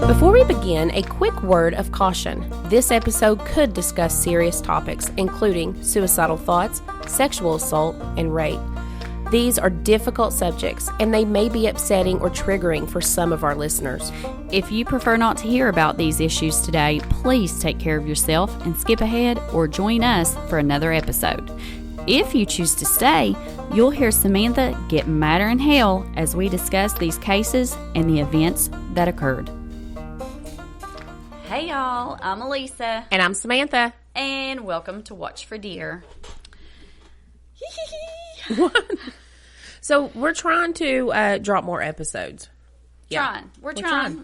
Before we begin, a quick word of caution. This episode could discuss serious topics, including suicidal thoughts, sexual assault, and rape. These are difficult subjects, and they may be upsetting or triggering for some of our listeners. If you prefer not to hear about these issues today, please take care of yourself and skip ahead or join us for another episode. If you choose to stay, you'll hear Samantha get madder in hell as we discuss these cases and the events that occurred. Hey y'all, I'm Elisa. And I'm Samantha. And welcome to Watch for Deer. So we're trying to drop more episodes. Yeah. We're trying.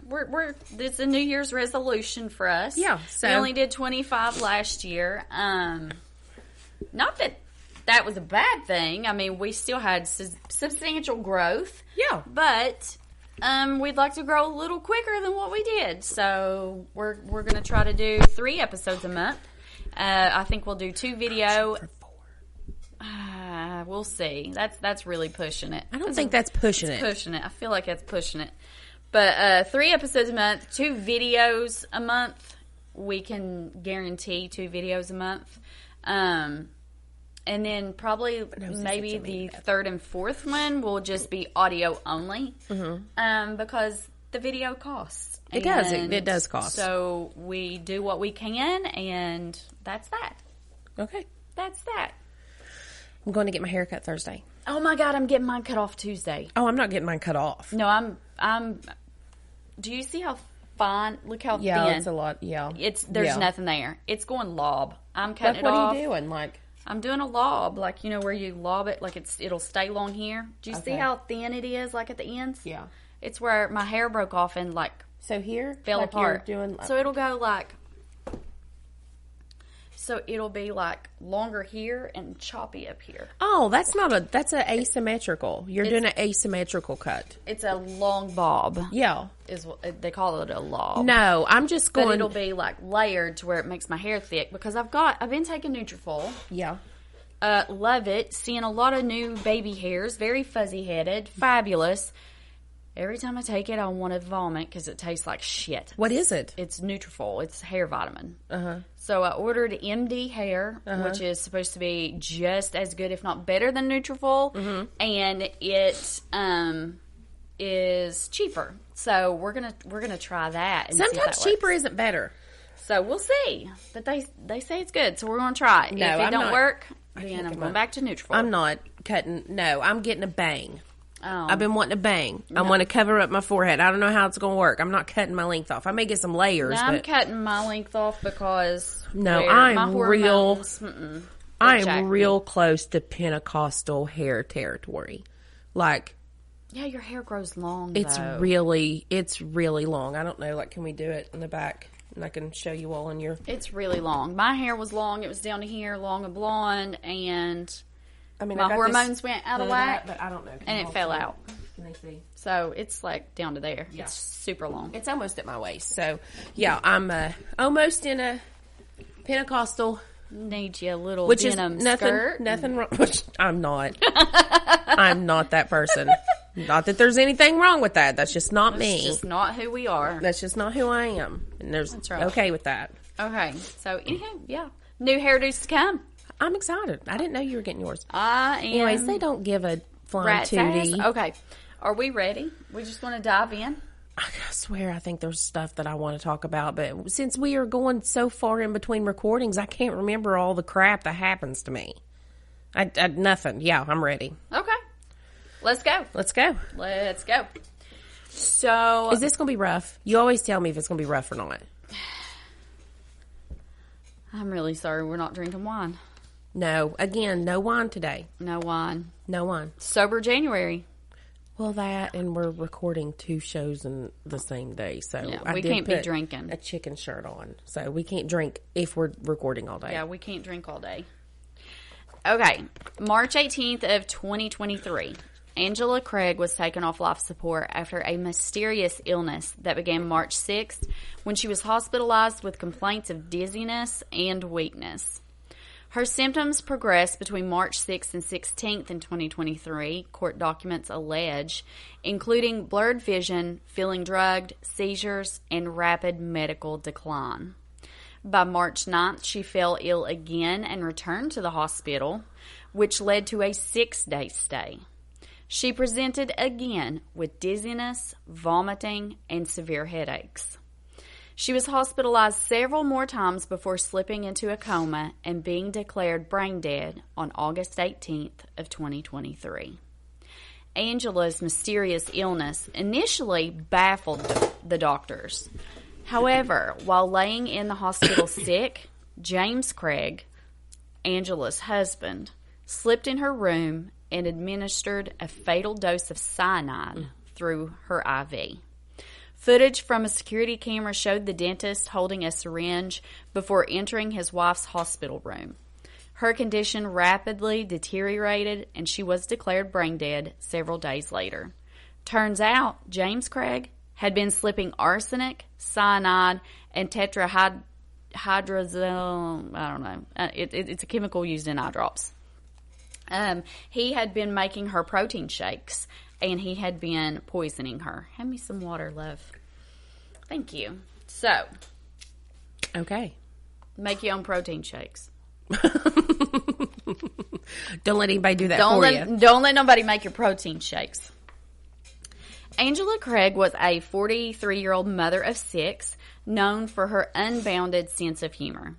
It's a New Year's resolution for us. Yeah. So we only did 25 last year. Not that was a bad thing. I mean, we still had substantial growth. Yeah. But we'd like to grow a little quicker than what we did. So we're going to try to do 3 episodes a month. I think we'll do 2 video. We'll see. That's really pushing it. I don't think that's pushing it. Pushing it. I feel like it's pushing it. But 3 episodes a month, 2 videos a month. We can guarantee 2 videos a month. And then probably maybe the 3rd and 4th one will just be audio only. Mm-hmm. Because the video costs. It does. It does cost. So we do what we can, and that's that. Okay. That's that. I'm going to get my hair cut Thursday. Oh my God, I'm getting mine cut off Tuesday. Oh, I'm not getting mine cut off. No, I'm. Do you see how fine? Look how thin. Yeah, it's a lot. Yeah, there's nothing there. It's going lob. I'm cutting it off. off. What are you doing? Like, I'm doing a lob, like where you lob it, like it'll stay long here. Do you see how thin it is, like at the ends? Yeah, it's where my hair broke off and so here fell apart. Doing so it'll go So it'll be longer here and choppy up here. Oh, that's an asymmetrical. You're doing an asymmetrical cut. It's a long bob. Yeah. Is what they call it, a lob. No, I'm just going. But it'll be layered to where it makes my hair thick because I've been taking Nutrafol. Yeah. Love it. Seeing a lot of new baby hairs, very fuzzy headed, fabulous. Every time I take it, I want to vomit because it tastes like shit. What is it? It's Nutrafol. It's hair vitamin. Uh-huh. So I ordered MD Hair, which is supposed to be just as good, if not better, than Nutrafol. Mm-hmm. And it is cheaper. So we're gonna try that. And sometimes cheaper isn't better. So we'll see. But they say it's good, so we're gonna try it. No, if it don't work, then I'm going back to Nutrafol. I'm not cutting. No, I'm getting a bang. Oh. I've been wanting a bang. I want to cover up my forehead. I don't know how it's going to work. I'm not cutting my length off. I may get some layers. I'm cutting my length off because I'm real close to Pentecostal hair territory. Yeah, your hair grows long. It's really long. I don't know. Can we do it in the back? And I can show you all on your. It's really long. My hair was long. It was down to here, long and blonde, and. My hormones went out of whack, but I don't know. And it fell out. Can they see? So it's down to there. Yeah. It's super long. It's almost at my waist. So yeah, I'm almost in a Pentecostal. Need you a little which denim is nothing, skirt. Nothing wrong. Which I'm not. I'm not that person. Not that there's anything wrong with that. That's just not me. That's just not who we are. That's just not who I am. And that's right. Okay with that. Okay. So anyhow, yeah, new hairdos to come. I'm excited. I didn't know you were getting yours. I am. Anyways, they don't give a flying tootie. Okay. Are we ready? We just want to dive in? I swear I think there's stuff that I want to talk about, but since we are going so far in between recordings, I can't remember all the crap that happens to me. Nothing. Yeah, I'm ready. Okay. Let's go. Let's go. Let's go. So. Is this going to be rough? You always tell me if it's going to be rough or not. I'm really sorry we're not drinking wine. No. Again, no wine today. No wine. No wine. Sober January. Well, that, and we're recording 2 shows in the same day, so yeah, we can't be drinking. A chicken shirt on, so we can't drink if we're recording all day. Yeah, we can't drink all day. Okay, March 18th of 2023. Angela Craig was taken off life support after a mysterious illness that began March 6th when she was hospitalized with complaints of dizziness and weakness. Her symptoms progressed between March 6th and 16th in 2023, court documents allege, including blurred vision, feeling drugged, seizures, and rapid medical decline. By March 9th, she fell ill again and returned to the hospital, which led to a 6-day stay. She presented again with dizziness, vomiting, and severe headaches. She was hospitalized several more times before slipping into a coma and being declared brain dead on August 18th of 2023. Angela's mysterious illness initially baffled the doctors. However, while laying in the hospital sick, James Craig, Angela's husband, slipped in her room and administered a fatal dose of cyanide through her IV. Footage from a security camera showed the dentist holding a syringe before entering his wife's hospital room. Her condition rapidly deteriorated, and she was declared brain dead several days later. Turns out, James Craig had been slipping arsenic, cyanide, and tetrahydrazole, I don't know, it's a chemical used in eye drops. He had been making her protein shakes, and he had been poisoning her. Hand me some water, love. Thank you. So. Okay. Make your own protein shakes. Don't let anybody do that for you. Don't let nobody make your protein shakes. Angela Craig was a 43-year-old mother of 6, known for her unbounded sense of humor.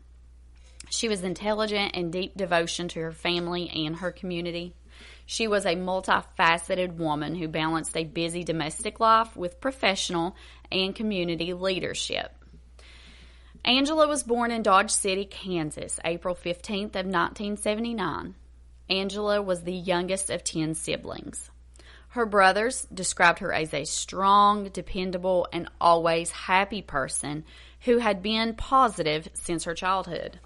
She was intelligent and deep devotion to her family and her community. She was a multifaceted woman who balanced a busy domestic life with professional and community leadership. Angela was born in Dodge City, Kansas, April 15th of 1979. Angela was the youngest of 10 siblings. Her brothers described her as a strong, dependable, and always happy person who had been positive since her childhood.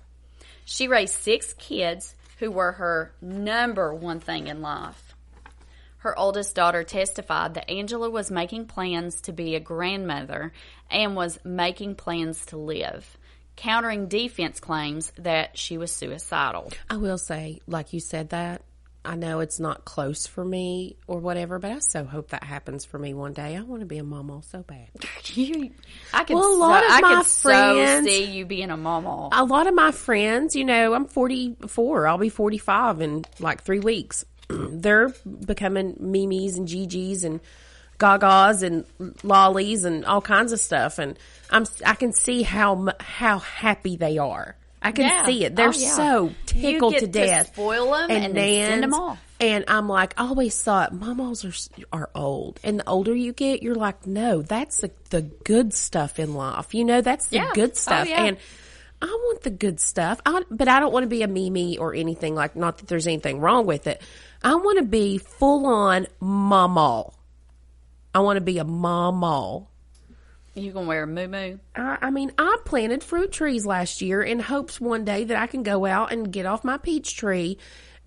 She raised 6 kids who were her number one thing in life. Her oldest daughter testified that Angela was making plans to be a grandmother and was making plans to live, countering defense claims that she was suicidal. I will say, like you said that, I know it's not close for me or whatever, but I so hope that happens for me one day. I want to be a mama so bad. I can so see you being a mama. A lot of my friends, you know, I'm 44. I'll be 45 in like 3 weeks. They're becoming Mimis and Gigi's and Gagas and Lollies and all kinds of stuff, and I can see how happy they are. I can see it. They're so tickled to death. To spoil them and then send them off. And I'm like, I always thought mamas are old. And the older you get, you're like, no, that's the good stuff in life. You know, that's the good stuff. Oh, yeah. And I want the good stuff. But I don't want to be a Mimi or anything like, not that there's anything wrong with it. I want to be full on mama. I want to be a mama. You gonna wear a muumuu? I mean, I planted fruit trees last year in hopes one day that I can go out and get off my peach tree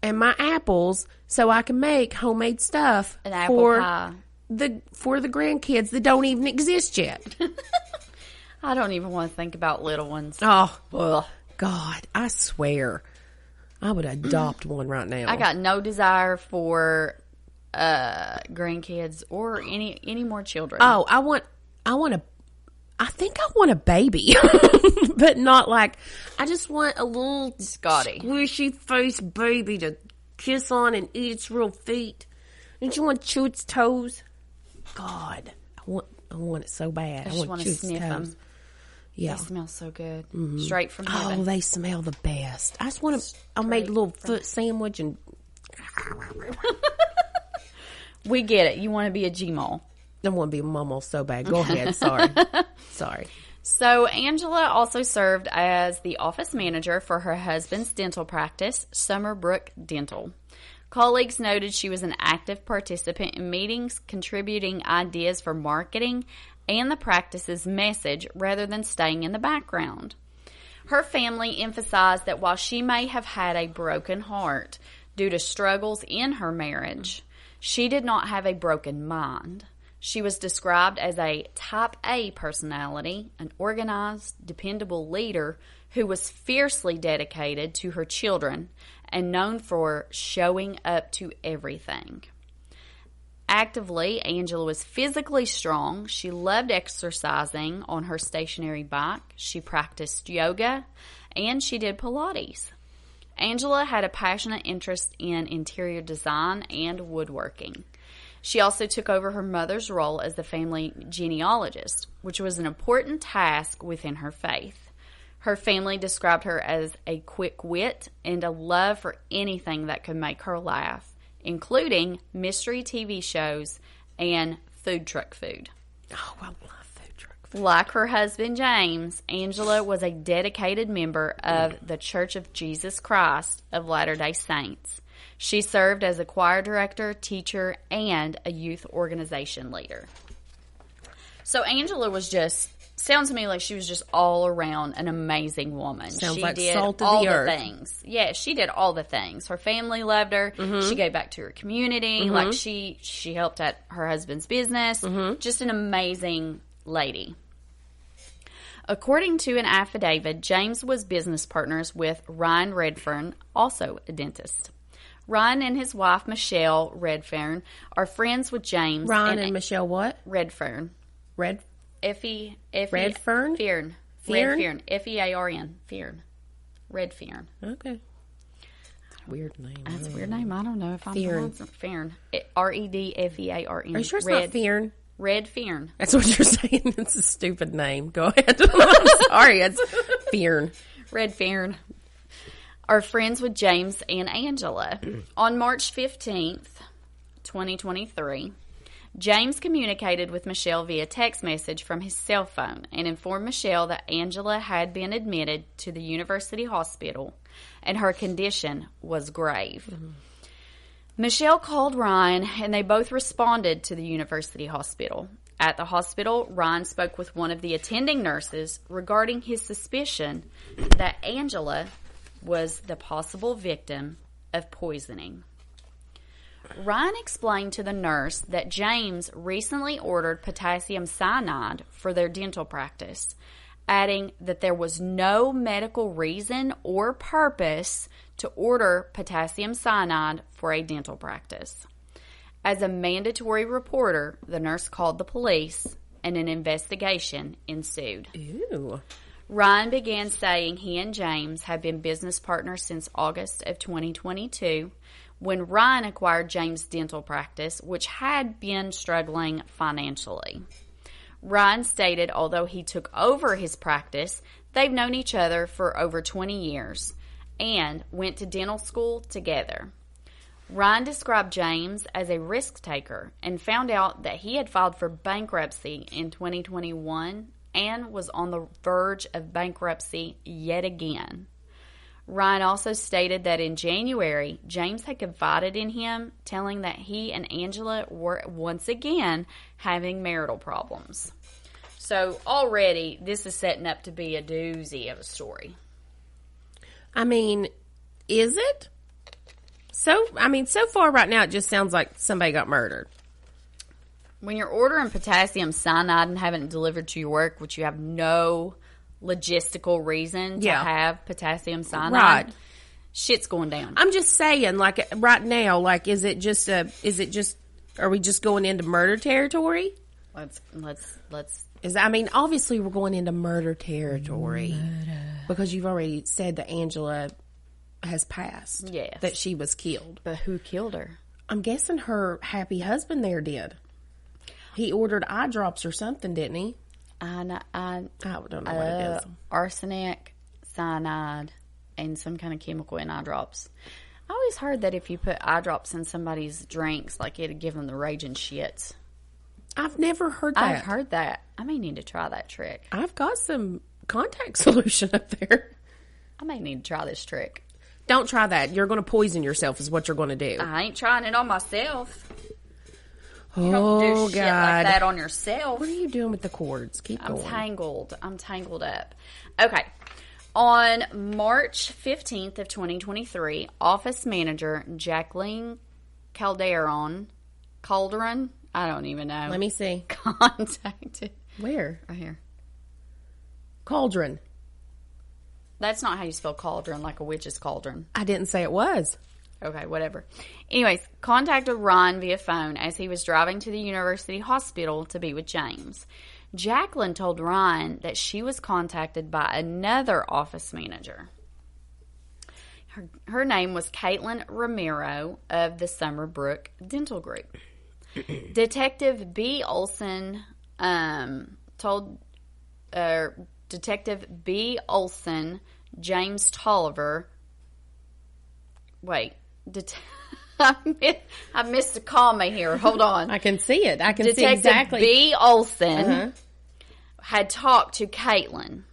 and my apples so I can make homemade stuff for the grandkids that don't even exist yet. I don't even want to think about little ones. Oh, ugh. God, I swear, I would adopt one right now. I got no desire for grandkids or any more children. Oh, I think I want a baby, but not like, I just want a little Scotty squishy face baby to kiss on and eat its real feet. Don't you want to chew its toes? God, I want it so bad. I want to chew sniff its toes. Them. Yeah. They smell so good. Mm-hmm. Straight from heaven. Oh, they smell the best. I just want to, I'll make a little foot sandwich and. We get it. You want to be a G-mole. I want to be a mama so bad. Go ahead. Sorry. So Angela also served as the office manager for her husband's dental practice, Summerbrook Dental. Colleagues noted she was an active participant in meetings, contributing ideas for marketing and the practice's message rather than staying in the background. Her family emphasized that while she may have had a broken heart due to struggles in her marriage, she did not have a broken mind. She was described as a type A personality, an organized, dependable leader who was fiercely dedicated to her children and known for showing up to everything. Actively, Angela was physically strong. She loved exercising on her stationary bike. She practiced yoga, and she did Pilates. Angela had a passionate interest in interior design and woodworking. She also took over her mother's role as the family genealogist, which was an important task within her faith. Her family described her as a quick wit and a love for anything that could make her laugh, including mystery TV shows and food truck food. Oh, I love food truck food. Like her husband James, Angela was a dedicated member of the Church of Jesus Christ of Latter-day Saints. She served as a choir director, teacher, and a youth organization leader. So Angela was sounds to me like she was just all around an amazing woman. Sounds she like did salt of all the earth. Things. Yeah, she did all the things. Her family loved her. Mm-hmm. She gave back to her community. Mm-hmm. Like she helped at her husband's business. Mm-hmm. Just an amazing lady. According to an affidavit, James was business partners with Ryan Redfern, also a dentist. Ryan and his wife, Michelle Redfern, are friends with James. Ryan and Michelle what? Redfern. Redfern? Fearn. Fearn? Redfern. F-E-A-R-N. Fearn. Redfern. Okay. Weird name. That's a weird name. I don't know if I'm Fearn. Fearn. R-E-D-F-E-A-R-N. Are you sure it's not Fearn? Redfern. That's what you're saying. It's a stupid name. Go ahead. I'm sorry. It's Fearn. Redfern. Are friends with James and Angela. On March 15th, 2023, James communicated with Michelle via text message from his cell phone and informed Michelle that Angela had been admitted to the university hospital and her condition was grave. Mm-hmm. Michelle called Ryan and they both responded to the university hospital. At the hospital, Ryan spoke with one of the attending nurses regarding his suspicion that Angela was the possible victim of poisoning. Ryan explained to the nurse that James recently ordered potassium cyanide for their dental practice, adding that there was no medical reason or purpose to order potassium cyanide for a dental practice. As a mandatory reporter, the nurse called the police and an investigation ensued. Ew. Ryan began saying he and James had been business partners since August of 2022 when Ryan acquired James' dental practice, which had been struggling financially. Ryan stated although he took over his practice, they've known each other for over 20 years and went to dental school together. Ryan described James as a risk taker and found out that he had filed for bankruptcy in 2021 and was on the verge of bankruptcy yet again. Ryan also stated that in January, James had confided in him, telling that he and Angela were once again having marital problems. So already, this is setting up to be a doozy of a story. I mean, is it? So far right now, it just sounds like somebody got murdered. When you're ordering potassium cyanide and having it delivered to your work, which you have no logistical reason to have potassium cyanide, right? Shit's going down. I'm just saying, like right now, like are we just going into murder territory? Let's. Obviously we're going into murder territory because you've already said that Angela has passed. Yes. That she was killed. But who killed her? I'm guessing her happy husband there did. He ordered eye drops or something, didn't he? I don't know what it is. Arsenic, cyanide, and some kind of chemical in eye drops. I always heard that if you put eye drops in somebody's drinks, like it'd give them the raging shits. I've never heard that. I've heard that. I may need to try that trick. I've got some contact solution up there. I may need to try this trick. Don't try that. You're going to poison yourself is what you're going to do. I ain't trying it on myself. You Oh, don't do God. shit like that on yourself. What are you doing with the cords? Keep going. I'm tangled up. Okay. On March 15th of 2023, office manager Jacqueline Calderon, I don't even know. Let me see. Contacted. Where? Right here. Cauldron. That's not how you spell cauldron, like a witch's cauldron. I didn't say it was. Okay, whatever. Anyways, contacted Ron via phone as he was driving to the university hospital to be with James. Jacqueline told Ron that she was contacted by another office manager. Her name was Caitlin Romero of the Summerbrook Dental Group. Detective B. Olson told Detective B. Olson, James Tolliver. Wait, I missed a comma here. Hold on. I can see it. I can see Detective exactly. B. Olson had talked to Caitlin,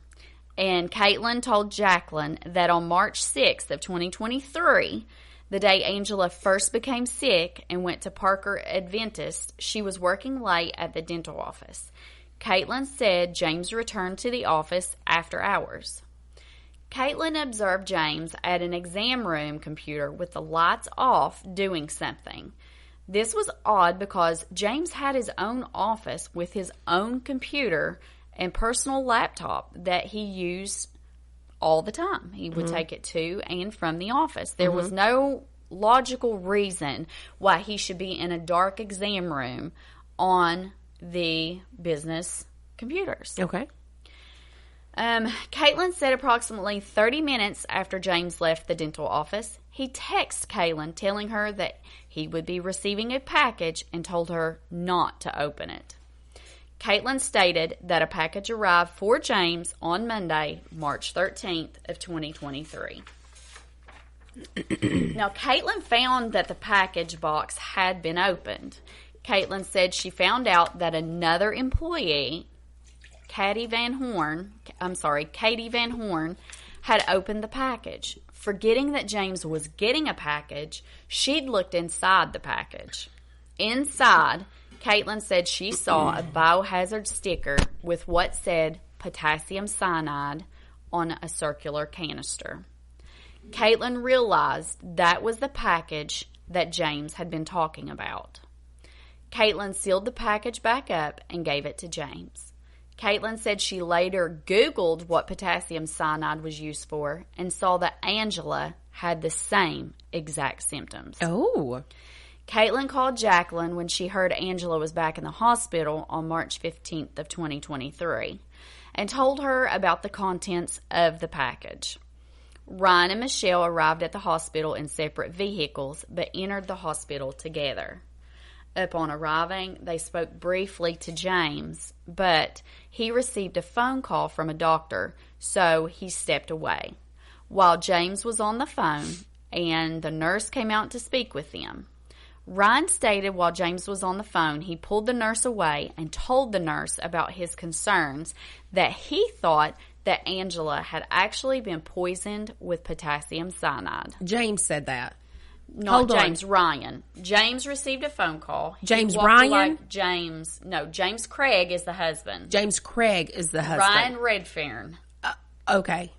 and Caitlin told Jacqueline that on March 6th of 2023, the day Angela first became sick and went to Parker Adventist, she was working late at the dental office. Caitlin said James returned to the office after hours. Caitlin observed James at an exam room computer with the lights off doing something. This was odd because James had his own office with his own computer and personal laptop that he used all the time. He would take it to and from the office. There was no logical reason why he should be in a dark exam room on the business computers. Okay. Caitlin said approximately 30 minutes after James left the dental office, he texted Caitlin telling her that he would be receiving a package and told her not to open it. Caitlin stated that a package arrived for James on Monday, March 13th of 2023. Now, Caitlin found that the package box had been opened. Caitlin said she found out that another employee, Katie Van Horn, had opened the package. Forgetting that James was getting a package, she'd looked inside the package. Inside, Caitlin said she saw a biohazard sticker with what said potassium cyanide on a circular canister. Caitlin realized that was the package that James had been talking about. Caitlin sealed the package back up and gave it to James. Caitlin said she later Googled what potassium cyanide was used for and saw that Angela had the same exact symptoms. Oh. Caitlin called Jacqueline when she heard Angela was back in the hospital on March 15th of 2023 and told her about the contents of the package. Ryan and Michelle arrived at the hospital in separate vehicles but entered the hospital together. Upon arriving, they spoke briefly to James, but he received a phone call from a doctor, so he stepped away. While James was on the phone and the nurse came out to speak with them, Ryan stated while James was on the phone, he pulled the nurse away and told the nurse about his concerns that he thought that Angela had actually been poisoned with potassium cyanide. James said that. Not James, Ryan. James received a phone call. James Ryan? James Craig is the husband. James Craig is the husband. Ryan Redfern. Okay.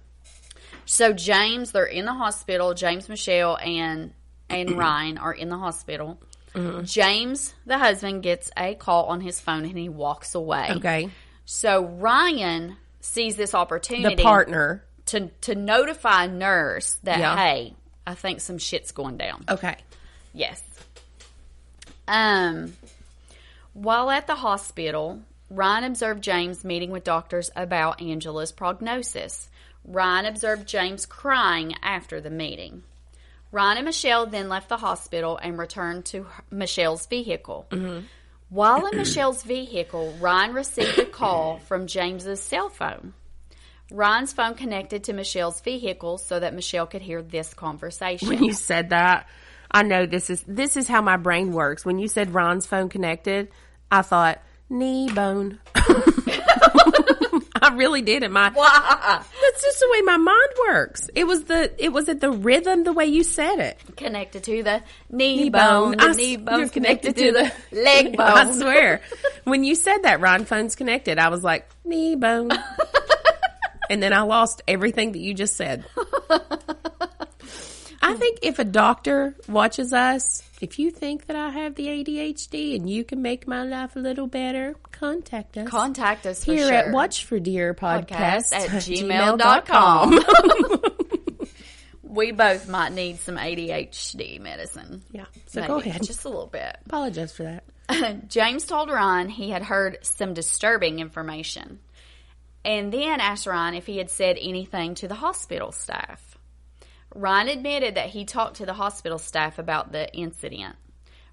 So James, they're in the hospital. James, Michelle, and Ryan are in the hospital. Mm-hmm. James, the husband, gets a call on his phone and he walks away. Okay. So Ryan sees this opportunity. The partner. To notify a nurse that, hey, I think some shit's going down. Okay. Yes. While at the hospital, Ryan observed James meeting with doctors about Angela's prognosis. Ryan observed James crying after the meeting. Ryan and Michelle then left the hospital and returned to Michelle's vehicle. Mm-hmm. While in Michelle's vehicle, Ryan received a call from James's cell phone. Ryan's phone connected to Michelle's vehicle so that Michelle could hear this conversation. When you said that, I know this is how my brain works. When you said Ron's phone connected, I thought, knee bone. I really did. Why? That's just the way my mind works. It was at the rhythm, the way you said it. Connected to the knee bone. The knee bone's connected to the leg bone. I swear. When you said that, Ron phone's connected, I was like, knee bone. And then I lost everything that you just said. I think if a doctor watches us If you think that I have the ADHD and you can make my life a little better, contact us. Contact us for here sure. at Watch for Dear Podcast at gmail.com. We both might need some ADHD medicine. Yeah, so Maybe. go ahead. Just a little bit. Apologize for that. James told Ryan he had heard some disturbing information and then asked Ryan if he had said anything to the hospital staff. Ryan admitted that he talked to the hospital staff about the incident.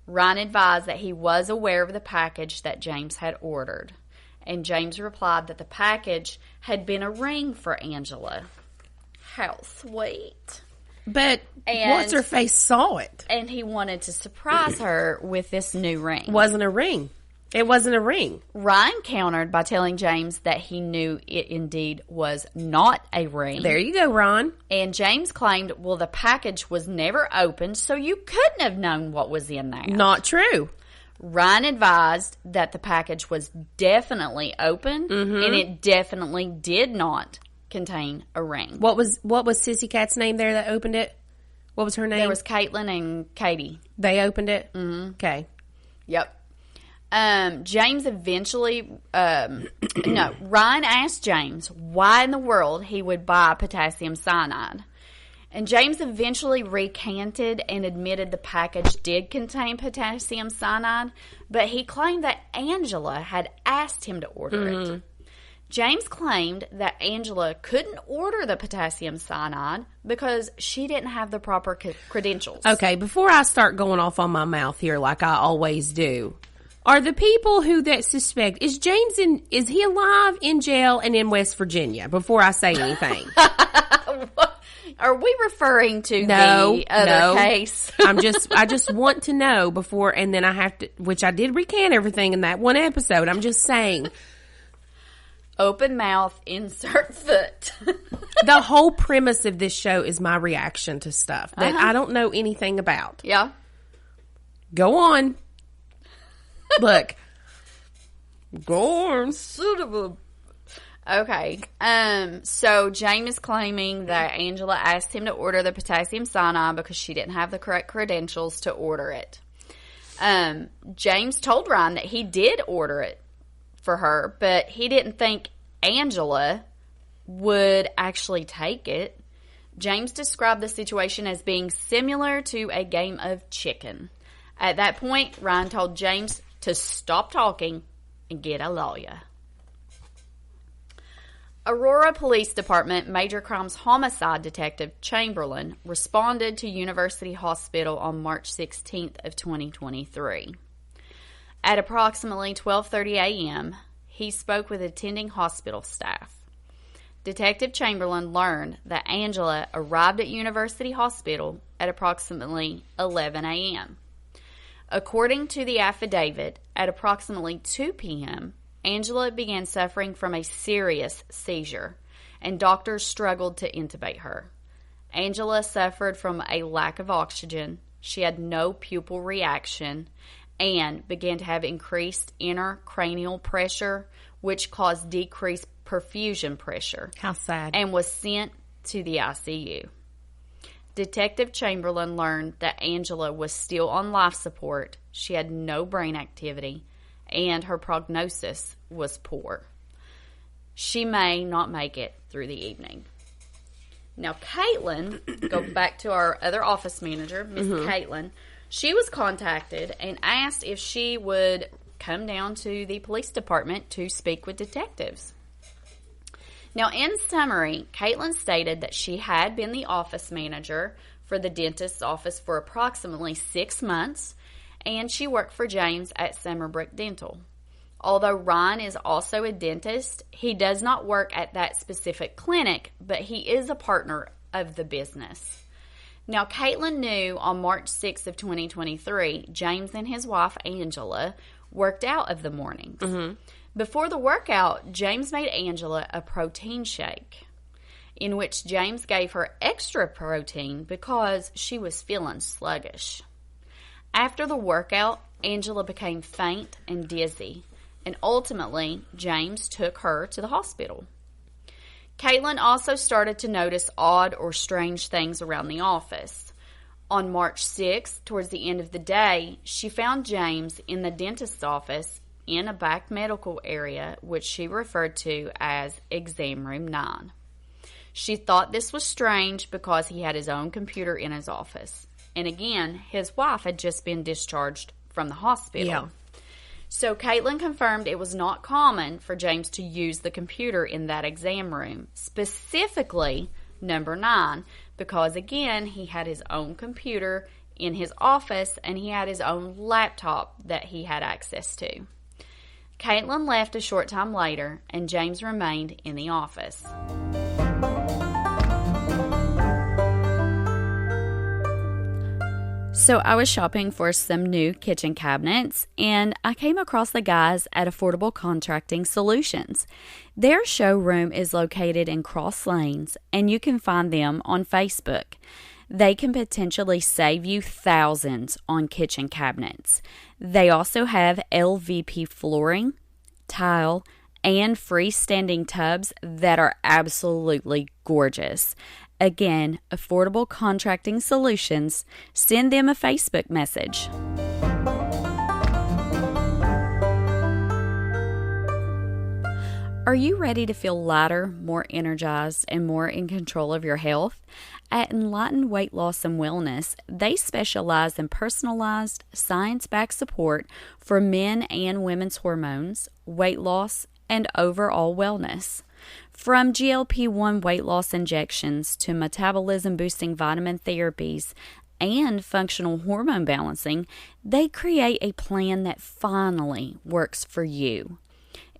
Ryan advised that he was aware of the package that James had ordered, and James replied that the package had been a ring for Angela. How sweet. But what's-her-face saw it. And he wanted to surprise her with this new ring. Wasn't a ring. It wasn't a ring. Ryan countered by telling James that he knew it indeed was not a ring. There you go, Ron. And James claimed, well, the package was never opened, so you couldn't have known what was in there. Not true. Ryan advised that the package was definitely open, and it definitely did not contain a ring. What was Sissy Cat's name there that opened it? What was her name? There was Caitlin and Katie. They opened it? Mm-hmm. Okay. Yep. James eventually, Ryan asked James why in the world he would buy potassium cyanide. And James eventually recanted and admitted the package did contain potassium cyanide, but he claimed that Angela had asked him to order it. James claimed that Angela couldn't order the potassium cyanide because she didn't have the proper credentials. Okay, before I start going off on my mouth here like I always do, are the people that suspect, is he alive in jail and in West Virginia before I say anything? Are we referring to the other case? I just want to know before, and then I have to, which I did recant everything in that one episode. I'm just saying. Open mouth, insert foot. The whole premise of this show is my reaction to stuff that I don't know anything about. Yeah. Go on. Look. Go on. Suitable. Okay. So James is claiming that Angela asked him to order the potassium cyanide because she didn't have the correct credentials to order it. James told Ryan that he did order it for her, but he didn't think Angela would actually take it. James described the situation as being similar to a game of chicken. At that point, Ryan told James to stop talking and get a lawyer. Aurora Police Department Major Crimes Homicide Detective Chamberlain responded to University Hospital on March 16th of 2023. At approximately 12:30 a.m., he spoke with attending hospital staff. Detective Chamberlain learned that Angela arrived at University Hospital at approximately 11 a.m. According to the affidavit, at approximately 2 p.m., Angela began suffering from a serious seizure, and doctors struggled to intubate her. Angela suffered from a lack of oxygen, she had no pupil reaction, and began to have increased intracranial pressure, which caused decreased perfusion pressure. How sad. And was sent to the ICU. Detective Chamberlain learned that Angela was still on life support, she had no brain activity, and her prognosis was poor. She may not make it through the evening. Now, Caitlin, go back to our other office manager, Miss Caitlin, she was contacted and asked if she would come down to the police department to speak with detectives. Now, in summary, Caitlin stated that she had been the office manager for the dentist's office for approximately 6 months, and she worked for James at Summerbrook Dental. Although Ryan is also a dentist, he does not work at that specific clinic, but he is a partner of the business. Now, Caitlin knew on March 6th of 2023, James and his wife, Angela, worked out of the mornings. Before the workout, James made Angela a protein shake, in which James gave her extra protein because she was feeling sluggish. After the workout, Angela became faint and dizzy, and ultimately, James took her to the hospital. Caitlin also started to notice odd or strange things around the office. On March 6th, towards the end of the day, she found James in the dentist's office in a back medical area, which she referred to as Exam Room 9. She thought this was strange because he had his own computer in his office. And again, his wife had just been discharged from the hospital. Yeah. So Caitlin confirmed it was not common for James to use the computer in that exam room, specifically number 9, because again, he had his own computer in his office and he had his own laptop that he had access to. Caitlin left a short time later and James remained in the office. So I was shopping for some new kitchen cabinets and I came across the guys at Affordable Contracting Solutions. Their showroom is located in Cross Lanes and you can find them on Facebook. They can potentially save you thousands on kitchen cabinets. They also have LVP flooring, tile, and freestanding tubs that are absolutely gorgeous. Again, Affordable Contracting Solutions. Send them a Facebook message. Are you ready to feel lighter, more energized, and more in control of your health? At Enlightened Weight Loss and Wellness, they specialize in personalized, science-backed support for men and women's hormones, weight loss, and overall wellness. From GLP-1 weight loss injections to metabolism-boosting vitamin therapies and functional hormone balancing, they create a plan that finally works for you.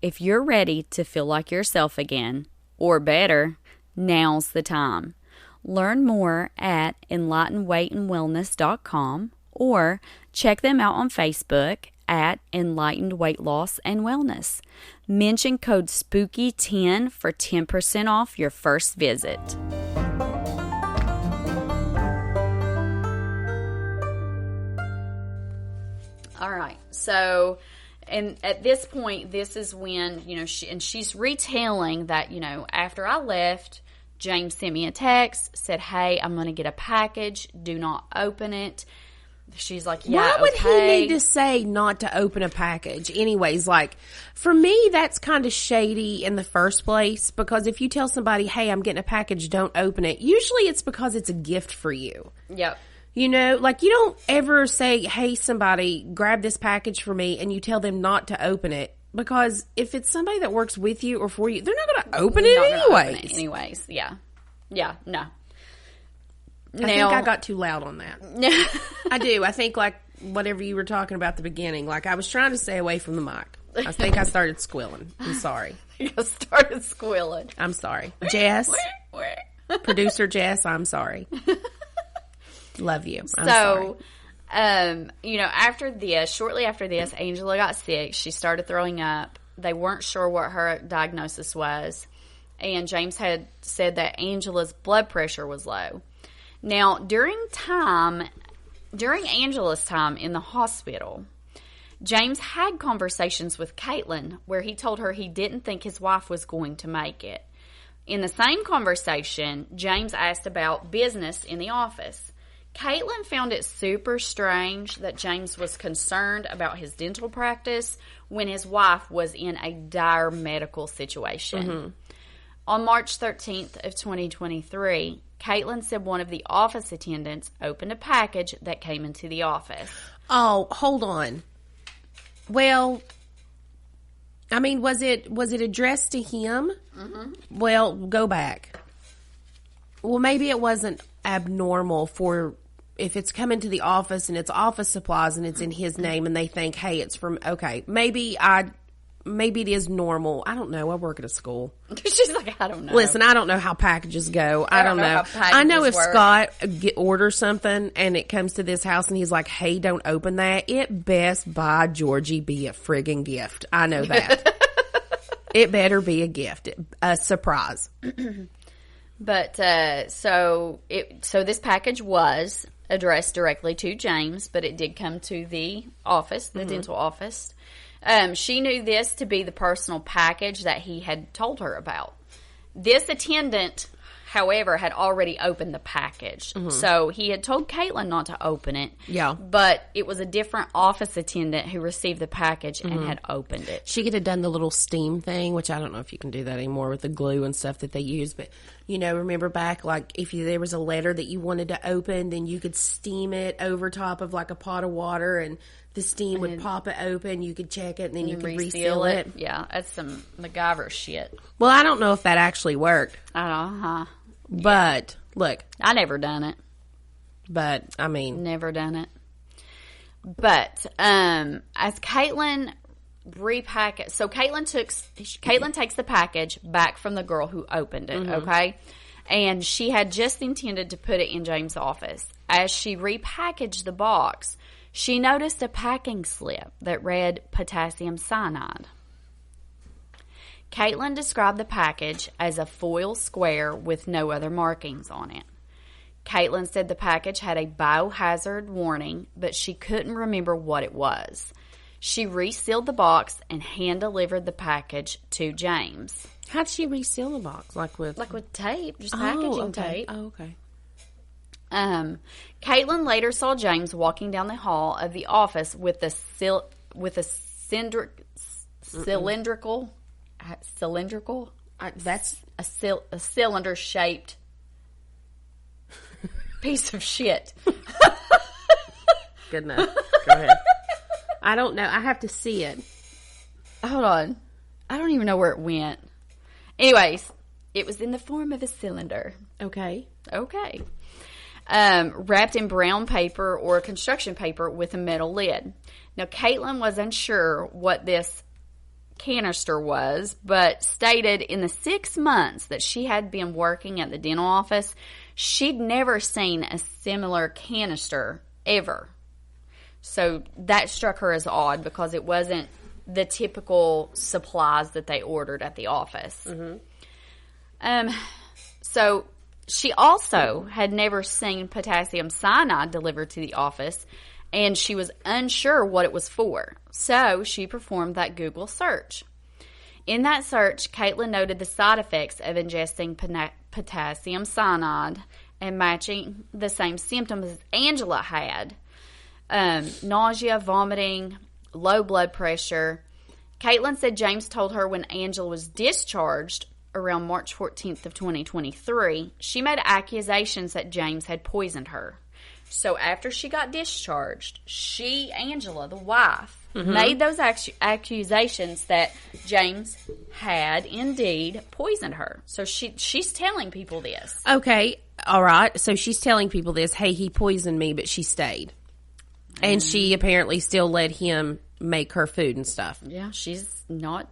If you're ready to feel like yourself again, or better, now's the time. Learn more at enlightenedweightandwellness.com or check them out on Facebook at Enlightened Weight Loss and Wellness. Mention code SPOOKY10 for 10% off your first visit. All right, so and at this point, this is when, she's retelling that, after I left, James sent me a text, said, hey, I'm going to get a package. Do not open it. She's like, yeah, why would okay. he need to say not to open a package? Anyways, like, for me, that's kind of shady in the first place, because if you tell somebody, hey, I'm getting a package, don't open it, usually it's because it's a gift for you. Yep. You don't ever say, hey, somebody, grab this package for me, and you tell them not to open it, because if it's somebody that works with you or for you, they're not going to open it anyways. Yeah. Yeah, no. I think I got too loud on that. I do. I think, like, whatever you were talking about at the beginning, like, I was trying to stay away from the mic. I think I started squealing. I'm sorry. You started squealing. I'm sorry. Jess, producer Jess, I'm sorry. Love you. I'm sorry. Shortly after this, Angela got sick. She started throwing up. They weren't sure what her diagnosis was. And James had said that Angela's blood pressure was low. Now, during Angela's time in the hospital, James had conversations with Caitlin where he told her he didn't think his wife was going to make it. In the same conversation, James asked about business in the office. Caitlin found it super strange that James was concerned about his dental practice when his wife was in a dire medical situation. Mm-hmm. On March 13th of 2023, Caitlin said one of the office attendants opened a package that came into the office. Oh, hold on. Well, I mean, was it addressed to him? Mm-hmm. Well, go back. Well, maybe it wasn't abnormal for if it's coming to the office and it's office supplies and it's in his name and they think, hey, it's from, okay, maybe it is normal. I don't know. I work at a school. She's like, I don't know. Listen, I don't know how packages go. I don't know. I know if work. Scott orders something and it comes to this house and he's like, hey, don't open that, it best by Georgie be a friggin' gift. I know that. It better be a gift. A surprise. But, so this package was addressed directly to James, but it did come to the office, the dental office. She knew this to be the personal package that he had told her about. This attendant however, had already opened the package. So he had told Caitlin not to open it. Yeah. But it was a different office attendant who received the package and had opened it. She could have done the little steam thing, which I don't know if you can do that anymore with the glue and stuff that they use. But, remember back, like, if there was a letter that you wanted to open, then you could steam it over top of, like, a pot of water, and the steam would pop it open. You could check it, and then you could reseal it. Yeah, that's some MacGyver shit. Well, I don't know if that actually worked. But, look. I never done it. But, I mean. Never done it. But, as Caitlin repackaged, so Caitlin takes the package back from the girl who opened it, okay? And she had just intended to put it in James' office. As she repackaged the box, she noticed a packing slip that read potassium cyanide. Caitlin described the package as a foil square with no other markings on it. Caitlin said the package had a biohazard warning, but she couldn't remember what it was. She resealed the box and hand-delivered the package to James. How'd she reseal the box? Like with tape, just packaging tape. Oh, okay. Caitlin later saw James walking down the hall of the office with a cylindrical. That's a cylinder-shaped piece of shit. Good enough. Go ahead. I don't know. I have to see it. Hold on. I don't even know where it went. Anyways, it was in the form of a cylinder. Okay. Wrapped in brown paper or construction paper with a metal lid. Now, Caitlin was unsure what this canister was, but stated in the 6 months that she had been working at the dental office, she'd never seen a similar canister ever. So that struck her as odd because it wasn't the typical supplies that they ordered at the office. So she also had never seen potassium cyanide delivered to the office, and she was unsure what it was for. So she performed that Google search. In that search, Caitlin noted the side effects of ingesting potassium cyanide and matching the same symptoms as Angela had. Nausea, vomiting, low blood pressure. Caitlin said James told her when Angela was discharged around March 14th of 2023, she made accusations that James had poisoned her. So after she got discharged, Angela, the wife, made those accusations that James had indeed poisoned her. So she's telling people this. Okay, all right. So she's telling people this, hey, he poisoned me, but she stayed. And she apparently still let him make her food and stuff. Yeah,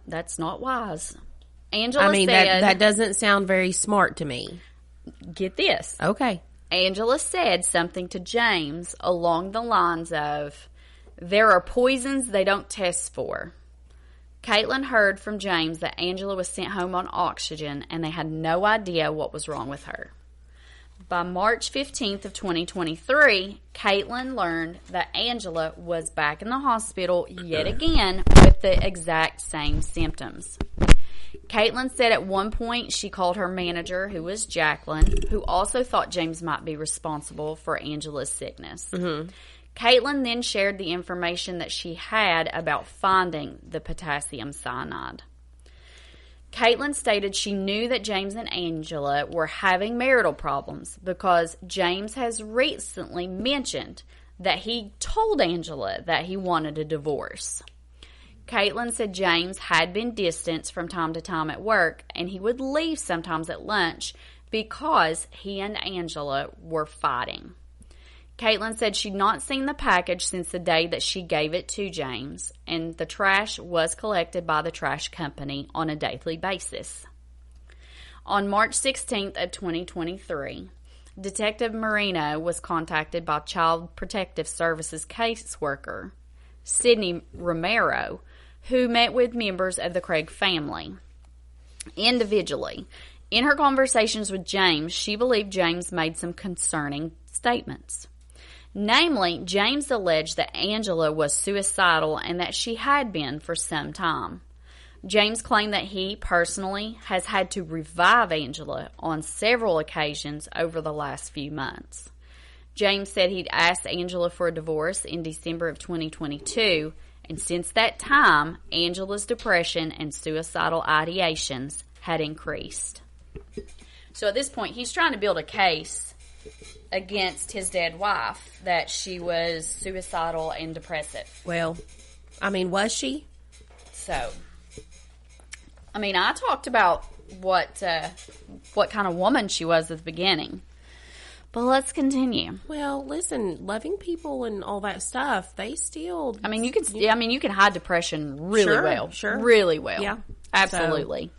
that's not wise. Angela said... that doesn't sound very smart to me. Get this. Okay. Angela said something to James along the lines of, there are poisons they don't test for. Caitlin heard from James that Angela was sent home on oxygen and they had no idea what was wrong with her. By March 15th of 2023, Caitlin learned that Angela was back in the hospital yet again with the exact same symptoms. Caitlin said at one point she called her manager, who was Jacqueline, who also thought James might be responsible for Angela's sickness. Caitlin then shared the information that she had about finding the potassium cyanide. Caitlin stated she knew that James and Angela were having marital problems because James has recently mentioned that he told Angela that he wanted a divorce. Caitlin said James had been distanced from time to time at work and he would leave sometimes at lunch because he and Angela were fighting. Caitlin said she'd not seen the package since the day that she gave it to James, and the trash was collected by the trash company on a daily basis. On March 16th of 2023, Detective Marino was contacted by Child Protective Services caseworker Sydney Romero, who met with members of the Craig family individually. In her conversations with James, she believed James made some concerning statements. Namely, James alleged that Angela was suicidal and that she had been for some time. James claimed that he personally has had to revive Angela on several occasions over the last few months. James said he'd asked Angela for a divorce in December of 2022, and since that time, Angela's depression and suicidal ideations had increased. So at this point, he's trying to build a case against his dead wife that she was suicidal and depressive. Well, I mean, was she? So, I mean, I talked about what kind of woman she was at the beginning. But let's continue. Well, listen, loving people and all that stuff, they still... I mean, you can hide depression really well. Sure. Really well. Yeah. Absolutely.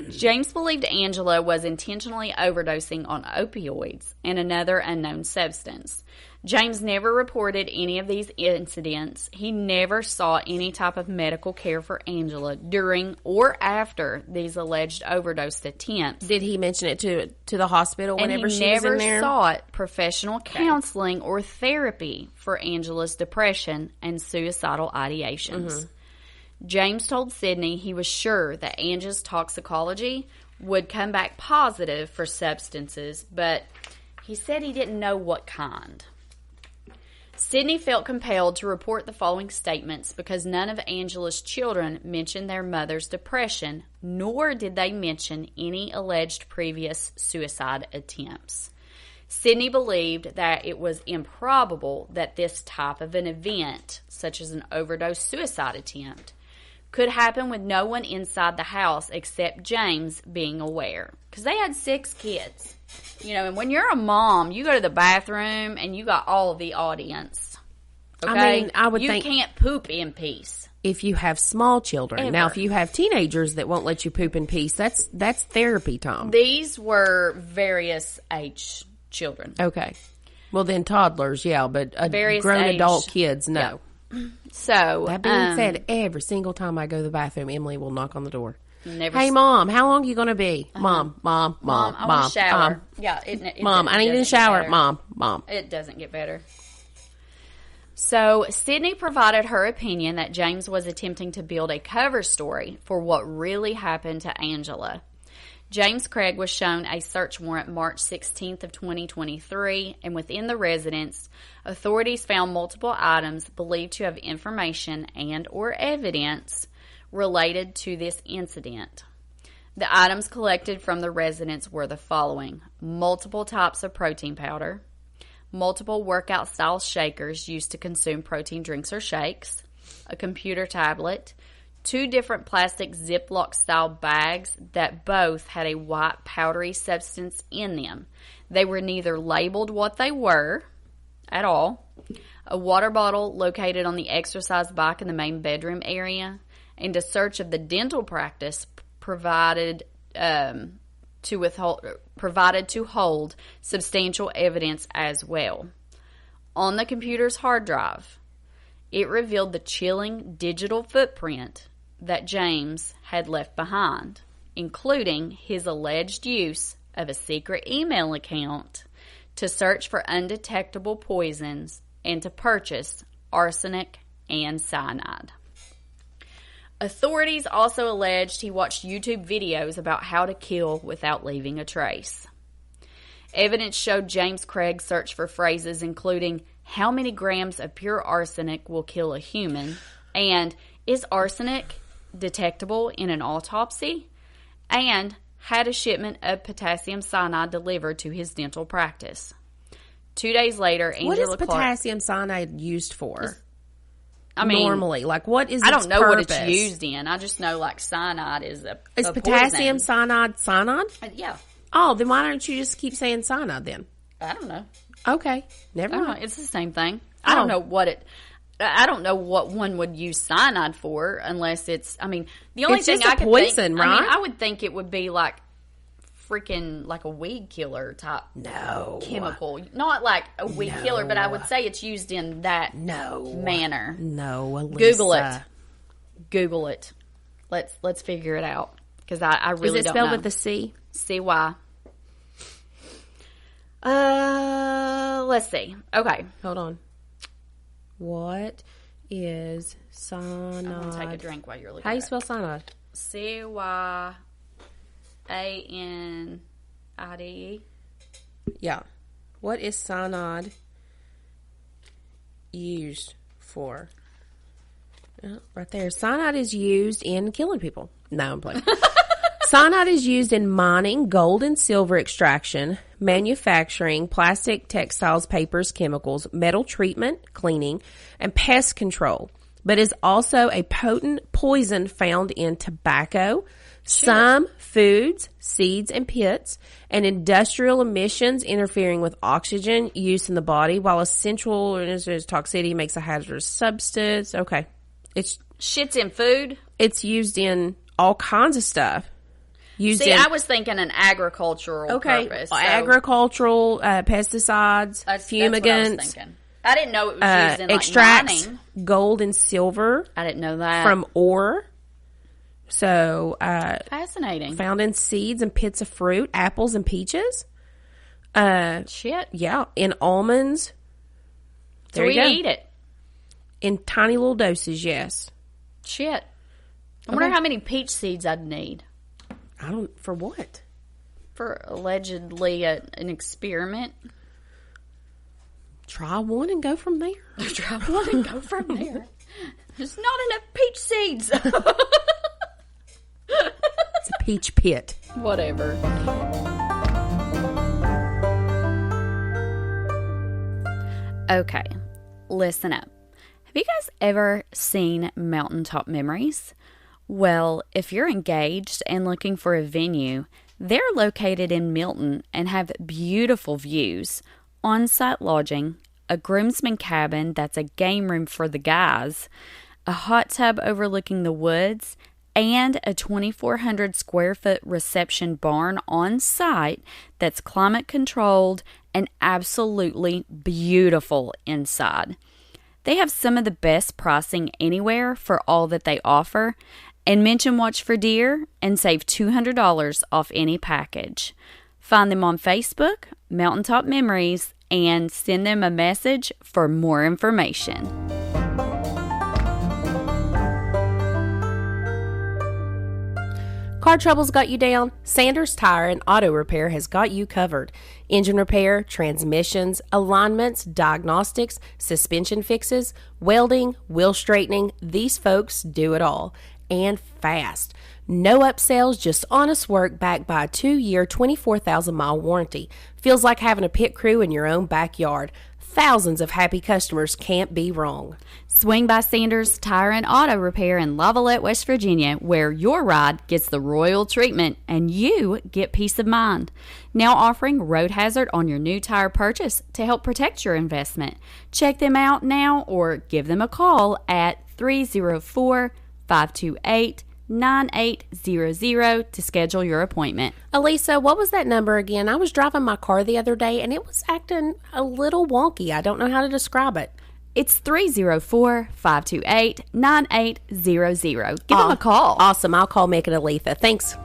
James believed Angela was intentionally overdosing on opioids and another unknown substance. James never reported any of these incidents. He never saw any type of medical care for Angela during or after these alleged overdose attempts. Did he mention it to the hospital whenever she was in there? And he never sought professional counseling or therapy for Angela's depression and suicidal ideations. Mm-hmm. James told Sydney he was sure that Angela's toxicology would come back positive for substances, but he said he didn't know what kind. Sydney felt compelled to report the following statements because none of Angela's children mentioned their mother's depression, nor did they mention any alleged previous suicide attempts. Sydney believed that it was improbable that this type of an event, such as an overdose suicide attempt, could happen with no one inside the house except James being aware. Because they had 6 kids. You know, and when you're a mom, you go to the bathroom and you got all of the audience. Okay? I mean, I would think... You can't poop in peace. If you have small children. Ever. Now, if you have teenagers that won't let you poop in peace, that's therapy, Tom. These were various age children. Okay. Well, then toddlers, yeah, but various grown age, adult kids, no. Yeah. So, that being said, every single time I go to the bathroom, Emily will knock on the door. Hey, Mom, how long are you going to be? Mom, I want to shower. Yeah, Mom, I need a shower. Mom. It doesn't get better. So, Sydney provided her opinion that James was attempting to build a cover story for what really happened to Angela. James Craig was shown a search warrant March 16th of 2023, and within the residence, authorities found multiple items believed to have information and or evidence related to this incident. The items collected from the residence were the following: multiple types of protein powder, multiple workout-style shakers used to consume protein drinks or shakes, a computer tablet, 2 different plastic Ziploc-style bags that both had a white powdery substance in them. They were neither labeled what they were at all, a water bottle located on the exercise bike in the main bedroom area, and a search of the dental practice provided to hold substantial evidence as well. On the computer's hard drive, it revealed the chilling digital footprint that James had left behind, including his alleged use of a secret email account to search for undetectable poisons and to purchase arsenic and cyanide. Authorities also alleged he watched YouTube videos about how to kill without leaving a trace. Evidence showed James Craig searched for phrases including, "How many grams of pure arsenic will kill a human?" and "Is arsenic detectable in an autopsy?" and had a shipment of potassium cyanide delivered to his dental practice. 2 days later, Angela What is potassium cyanide used for? I mean, normally, like, what is I don't know purpose? what it's used in. I just know, like, cyanide is a potassium poison. cyanide? Yeah. Oh, then why don't you just keep saying cyanide then? I don't know. Okay, never mind. It's the same thing. I don't know I don't know what one would use cyanide for unless it's. I mean, the only it's thing just I could poison, think, right? I mean, I would think it would be like freaking like a weed killer type chemical, not like a weed killer, but I would say it's used in that manner. No, Elisa. Google it. Let's figure it out because I really don't know. Is it spelled with a C? C-Y. Let's see. Okay, hold on. What is Cyanide. I'm going to take a drink while you're looking How do you at spell cyanide? Cyanide. Yeah. What is cyanide used for? Right there. Cyanide is used in killing people. No, I'm playing. Cyanide is used in mining, gold and silver extraction, manufacturing, plastic, textiles, papers, chemicals, metal treatment, cleaning, and pest control, but is also a potent poison found in tobacco, some foods, seeds, and pits, and industrial emissions interfering with oxygen use in the body, while essential toxicity makes a hazardous substance. Okay. Shit's in food? It's used in all kinds of stuff. I was thinking an agricultural purpose. So Agricultural, pesticides, fumigants. That's what I was thinking. I didn't know it was used in extracts mining. Gold and silver. I didn't know that. From ore. So, fascinating. Found in seeds and pits of fruit, apples and peaches. Shit. Yeah, in almonds. So we eat it. In tiny little doses, yes. Shit. I wonder how many peach seeds I'd need. For what? For allegedly an experiment. Try one and go from there. There's not enough peach seeds. It's a peach pit. Whatever. Okay, listen up. Have you guys ever seen Mountaintop Memories? Well, if you're engaged and looking for a venue, they're located in Milton and have beautiful views, on-site lodging, a groomsman cabin that's a game room for the guys, a hot tub overlooking the woods, and a 2,400 square foot reception barn on site that's climate controlled and absolutely beautiful inside. They have some of the best pricing anywhere for all that they offer, and mention Watch for Deer and save $200 off any package. Find them on Facebook, Mountaintop Memories, and send them a message for more information. Car troubles got you down? Sanders Tire and Auto Repair has got you covered. Engine repair, transmissions, alignments, diagnostics, suspension fixes, welding, wheel straightening. These folks do it all. And fast. No upsells, just honest work backed by a 2-year, 24,000-mile warranty. Feels like having a pit crew in your own backyard. Thousands of happy customers can't be wrong. Swing by Sanders Tire and Auto Repair in Lavallette, West Virginia, where your ride gets the royal treatment and you get peace of mind. Now offering road hazard on your new tire purchase to help protect your investment. Check them out now or give them a call at 304-528-9800 to schedule your appointment. Elisa, what was that number again? I was driving my car the other day and it was acting a little wonky. I don't know how to describe it. It's 304-528-9800. Give them a call. Awesome. I'll call Mick and Aletha. Thanks.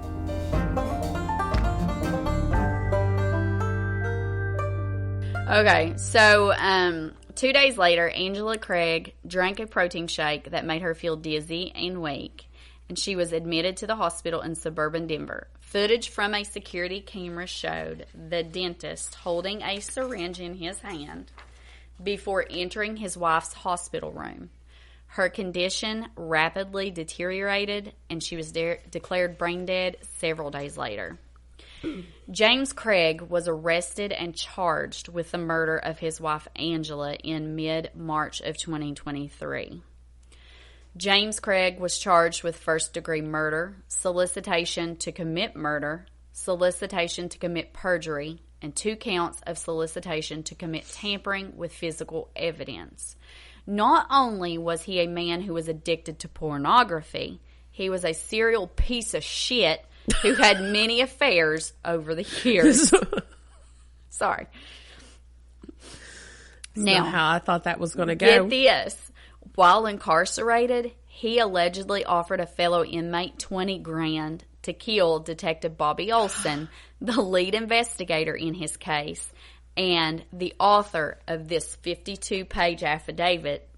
Okay, so 2 days later, Angela Craig drank a protein shake that made her feel dizzy and weak, and she was admitted to the hospital in suburban Denver. Footage from a security camera showed the dentist holding a syringe in his hand before entering his wife's hospital room. Her condition rapidly deteriorated, and she was declared brain dead several days later. James Craig was arrested and charged with the murder of his wife Angela in mid-March of 2023. James Craig was charged with first-degree murder, solicitation to commit murder, solicitation to commit perjury, and 2 counts of solicitation to commit tampering with physical evidence. Not only was he a man who was addicted to pornography, he was a serial piece of shit who had many affairs over the years. Sorry. Now, how I thought that was going to go. Get this. While incarcerated, he allegedly offered a fellow inmate $20,000 to kill Detective Bobby Olson, the lead investigator in his case, and the author of this 52-page affidavit,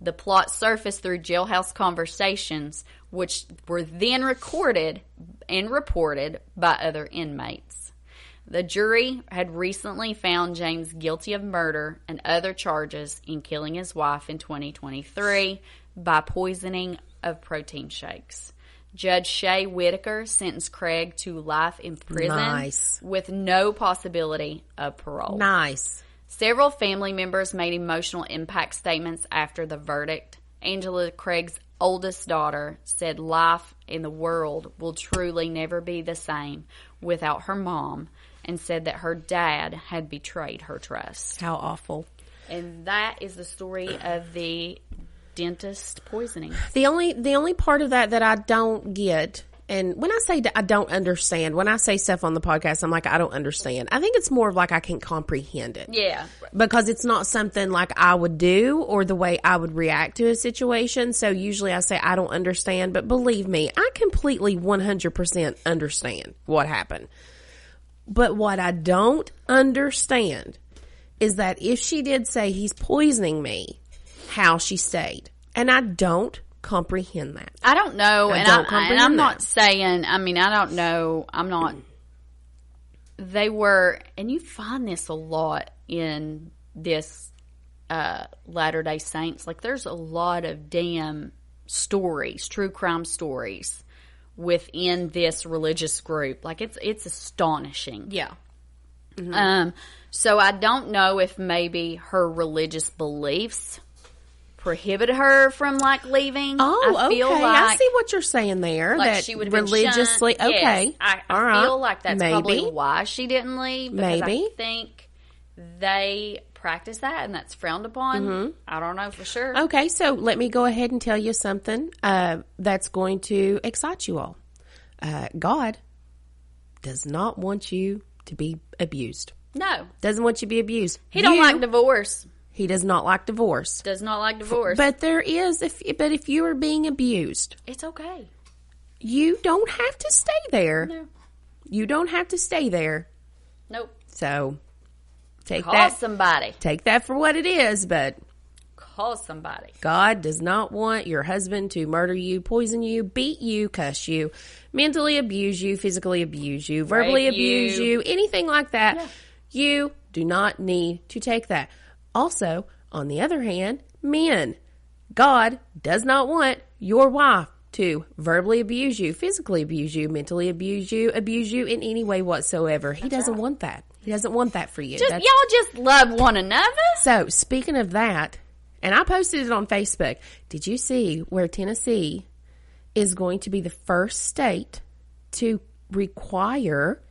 The plot surfaced through jailhouse conversations, which were then recorded and reported by other inmates. The jury had recently found James guilty of murder and other charges in killing his wife in 2023 by poisoning of protein shakes. Judge Shay Whitaker sentenced Craig to life in prison with no possibility of parole. Several family members made emotional impact statements after the verdict. Angela Craig's oldest daughter said life in the world will truly never be the same without her mom, and said that her dad had betrayed her trust. How awful. And that is the story of the dentist poisoning. The only part of that I don't get, and when I say I don't understand, when I say stuff on the podcast, I'm like, I don't understand. I think it's more of like I can't comprehend it. Yeah. Because it's not something like I would do or the way I would react to a situation. So usually I say I don't understand, but believe me, I completely 100% understand what happened. But what I don't understand is that if she did say he's poisoning me, how she stayed. And I don't comprehend that. I don't know. I'm not saying, I don't know. They were, and you find this a lot in this Latter-day Saints. Like, there's a lot of damn stories, true crime stories within this religious group. Like, it's astonishing. Yeah. Mm-hmm. So I don't know if maybe her religious beliefs prohibited her from leaving. I feel okay. I see what you're saying there. Like, that she would have religiously. Been okay, yes, I feel like that's probably why she didn't leave. Because I think they practice that, and that's frowned upon. Mm-hmm. I don't know for sure. Okay, so let me go ahead and tell you something that's going to excite you all. God does not want you to be abused. No, doesn't want you to be abused. He don't like divorce. He does not like divorce. Does not like divorce. But there is, if you are being abused, it's okay. You don't have to stay there. No. You don't have to stay there. Nope. So, call somebody. Take that for what it is, but call somebody. God does not want your husband to murder you, poison you, beat you, cuss you, mentally abuse you, physically abuse you, verbally abuse you, anything like that. Yeah. You do not need to take that. Also, on the other hand, men, God does not want your wife to verbally abuse you, physically abuse you, mentally abuse you in any way whatsoever. He doesn't want that. He doesn't want that for you. Y'all just love one another. So, speaking of that, and I posted it on Facebook, did you see where Tennessee is going to be the first state to require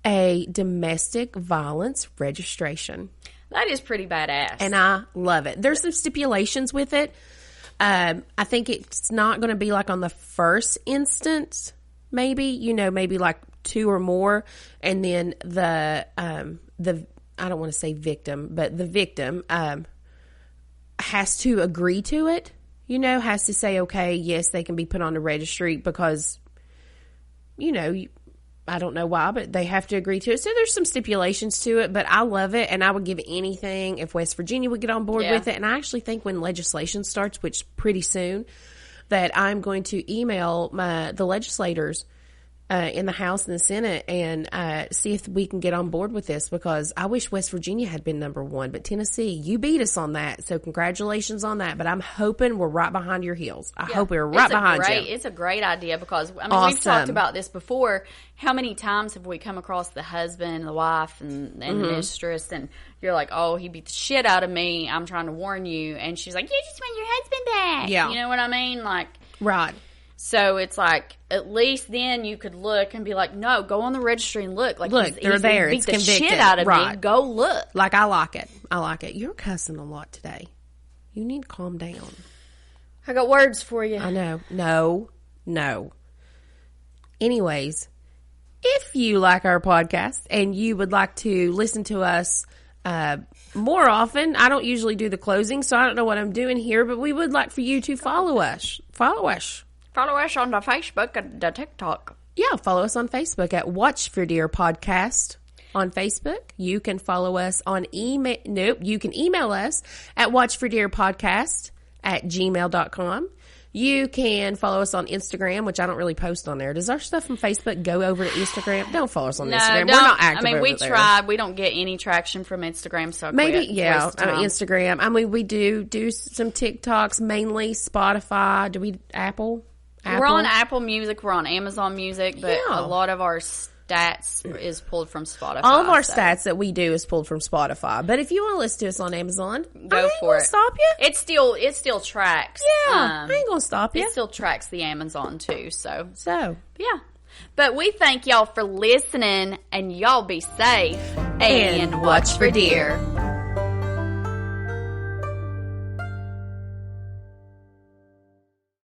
a domestic violence registration? That is pretty badass. And I love it. There's some stipulations with it. I think it's not going to be like on the first instance, maybe, maybe like 2 or more. And then the I don't want to say victim, but the victim, has to agree to it, has to say, okay, yes, they can be put on the registry because, I don't know why, but they have to agree to it. So there's some stipulations to it, but I love it, and I would give anything if West Virginia would get on board with it. And I actually think when legislation starts, which pretty soon, that I'm going to email the legislators in the House and the Senate and see if we can get on board with this, because I wish West Virginia had been number 1, but Tennessee, you beat us on that, so congratulations on that. But I'm hoping we're right behind your heels. I hope we're right behind you. It's a great idea, because awesome. We've talked about this before. How many times have we come across the husband, the wife, and the mistress, and you're like, oh, he beat the shit out of me, I'm trying to warn you, and she's like, you just want your husband back. Yeah. You know what I mean? Like, right. So it's like, at least then you could look and be like, no, go on the registry and look. Like, look, they're there. Beat it's the convicted. Shit out of me. Go look. Like, I like it. You're cussing a lot today. You need to calm down. I got words for you. I know. No. Anyways, if you like our podcast and you would like to listen to us more often, I don't usually do the closing, so I don't know what I'm doing here, but we would like for you to follow us. Follow us on the Facebook and the TikTok. Yeah, follow us on Facebook at Watch for Dear Podcast on Facebook. You can follow us on email. Nope, you can email us at watchfordearpodcast @gmail.com. You can follow us on Instagram, which I don't really post on there. Does our stuff from Facebook go over to Instagram? Don't follow us on Instagram. We're not active. I mean, we over there. tried. We don't get any traction from Instagram, so maybe Instagram. I mean, we do some TikToks, mainly Spotify. Do we Apple? We're on Apple Music. We're on Amazon Music, but a lot of our stats is pulled from Spotify. All of our stats that we do is pulled from Spotify. But if you want to listen to us on Amazon, go for it. Stop you? It still tracks. Yeah, I ain't gonna stop you. It still tracks the Amazon too. So yeah. But we thank y'all for listening, and y'all be safe and watch for deer.